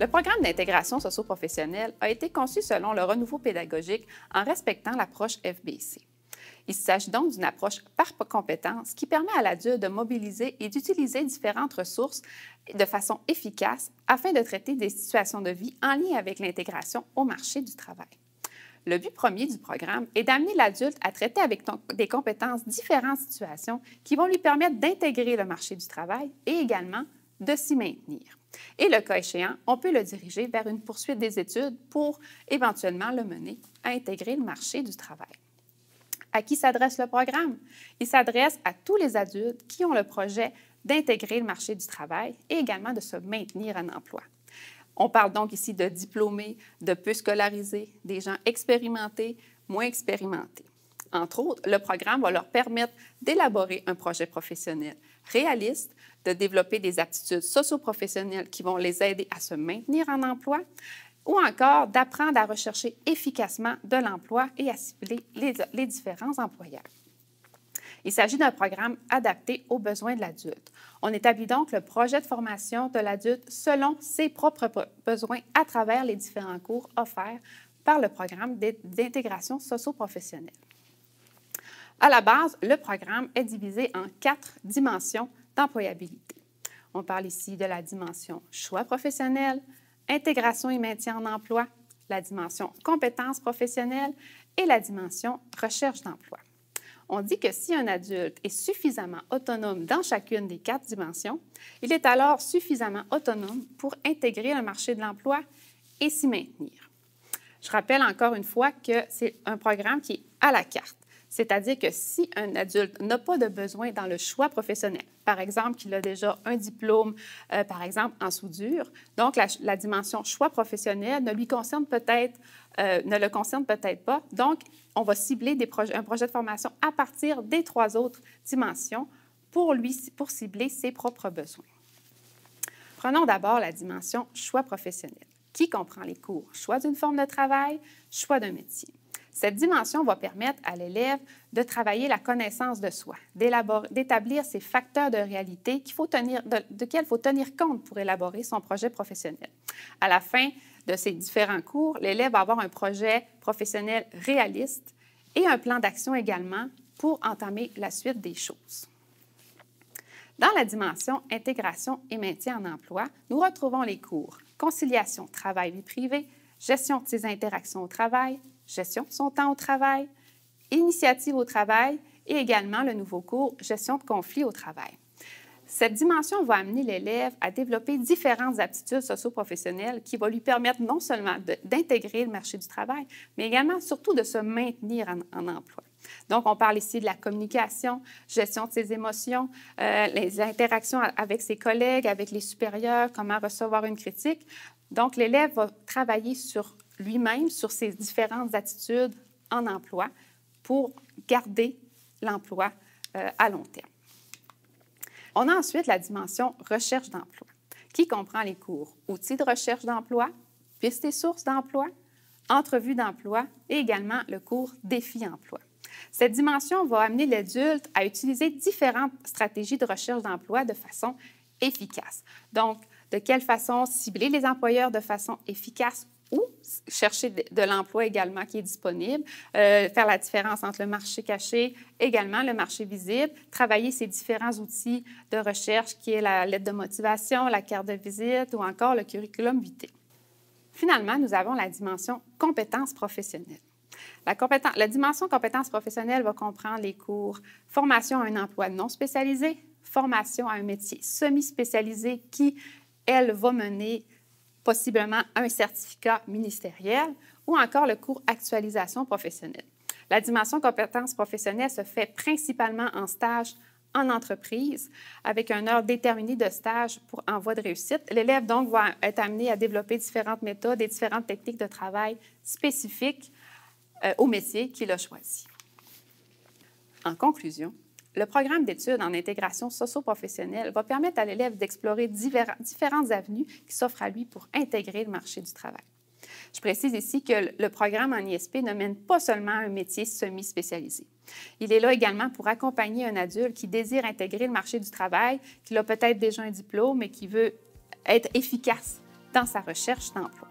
Le programme d'intégration socio-professionnelle a été conçu selon le renouveau pédagogique en respectant l'approche FBC. Il s'agit donc d'une approche par compétence qui permet à l'adulte de mobiliser et d'utiliser différentes ressources de façon efficace afin de traiter des situations de vie en lien avec l'intégration au marché du travail. Le but premier du programme est d'amener l'adulte à traiter avec des compétences différentes situations qui vont lui permettre d'intégrer le marché du travail et également de s'y maintenir. Et le cas échéant, on peut le diriger vers une poursuite des études pour éventuellement le mener à intégrer le marché du travail. À qui s'adresse le programme? Il s'adresse à tous les adultes qui ont le projet d'intégrer le marché du travail et également de se maintenir en emploi. On parle donc ici de diplômés, de peu scolarisés, des gens expérimentés, moins expérimentés. Entre autres, le programme va leur permettre d'élaborer un projet professionnel réaliste, de développer des aptitudes socio-professionnelles qui vont les aider à se maintenir en emploi, ou encore d'apprendre à rechercher efficacement de l'emploi et à cibler les différents employeurs. Il s'agit d'un programme adapté aux besoins de l'adulte. On établit donc le projet de formation de l'adulte selon ses propres besoins à travers les différents cours offerts par le programme d'intégration socio-professionnelle. À la base, le programme est divisé en 4 dimensions d'employabilité. On parle ici de la dimension choix professionnel, intégration et maintien en emploi, la dimension compétences professionnelles et la dimension recherche d'emploi. On dit que si un adulte est suffisamment autonome dans chacune des 4 dimensions, il est alors suffisamment autonome pour intégrer le marché de l'emploi et s'y maintenir. Je rappelle encore une fois que c'est un programme qui est à la carte, c'est-à-dire que si un adulte n'a pas de besoin dans le choix professionnel, par exemple qu'il a déjà un diplôme, par exemple en soudure, donc la dimension choix professionnel ne le concerne peut-être pas, donc on va cibler un projet de formation à partir des 3 autres dimensions pour cibler ses propres besoins. Prenons d'abord la dimension choix professionnel, qui comprend les cours choix d'une forme de travail, choix d'un métier. Cette dimension va permettre à l'élève de travailler la connaissance de soi, d'établir ces facteurs de réalité desquels il faut tenir compte pour élaborer son projet professionnel. À la fin de ces différents cours, l'élève va avoir un projet professionnel réaliste et un plan d'action également pour entamer la suite des choses. Dans la dimension intégration et maintien en emploi, nous retrouvons les cours conciliation travail-vie privée, gestion de ses interactions au travail, gestion de son temps au travail, initiative au travail et également le nouveau cours gestion de conflits au travail. Cette dimension va amener l'élève à développer différentes aptitudes socio-professionnelles qui vont lui permettre non seulement d'intégrer le marché du travail, mais également surtout de se maintenir en emploi. Donc, on parle ici de la communication, gestion de ses émotions, les interactions avec ses collègues, avec les supérieurs, comment recevoir une critique. Donc, l'élève va travailler sur lui-même, sur ses différentes attitudes en emploi pour garder l'emploi à long terme. On a ensuite la dimension recherche d'emploi, qui comprend les cours outils de recherche d'emploi, pistes et sources d'emploi, entrevues d'emploi et également le cours défi emploi. Cette dimension va amener l'adulte à utiliser différentes stratégies de recherche d'emploi de façon efficace. Donc, de quelle façon cibler les employeurs de façon efficace ou chercher de l'emploi également qui est disponible, faire la différence entre le marché caché, également le marché visible, travailler ces différents outils de recherche qui est la lettre de motivation, la carte de visite ou encore le curriculum vitae. Finalement, nous avons la dimension compétences professionnelles. La dimension compétences professionnelles va comprendre les cours formation à un emploi non spécialisé, formation à un métier semi-spécialisé qui, elle, va mener possiblement un certificat ministériel ou encore le cours actualisation professionnelle. La dimension compétences professionnelles se fait principalement en stage en entreprise avec une heure déterminée de stage pour en voie de réussite. L'élève donc va être amené à développer différentes méthodes et différentes techniques de travail spécifiques au métier qu'il a choisi. En conclusion, le programme d'études en intégration socio-professionnelle va permettre à l'élève d'explorer différentes avenues qui s'offrent à lui pour intégrer le marché du travail. Je précise ici que le programme en ISP ne mène pas seulement un métier semi-spécialisé. Il est là également pour accompagner un adulte qui désire intégrer le marché du travail, qui a peut-être déjà un diplôme, mais qui veut être efficace dans sa recherche d'emploi.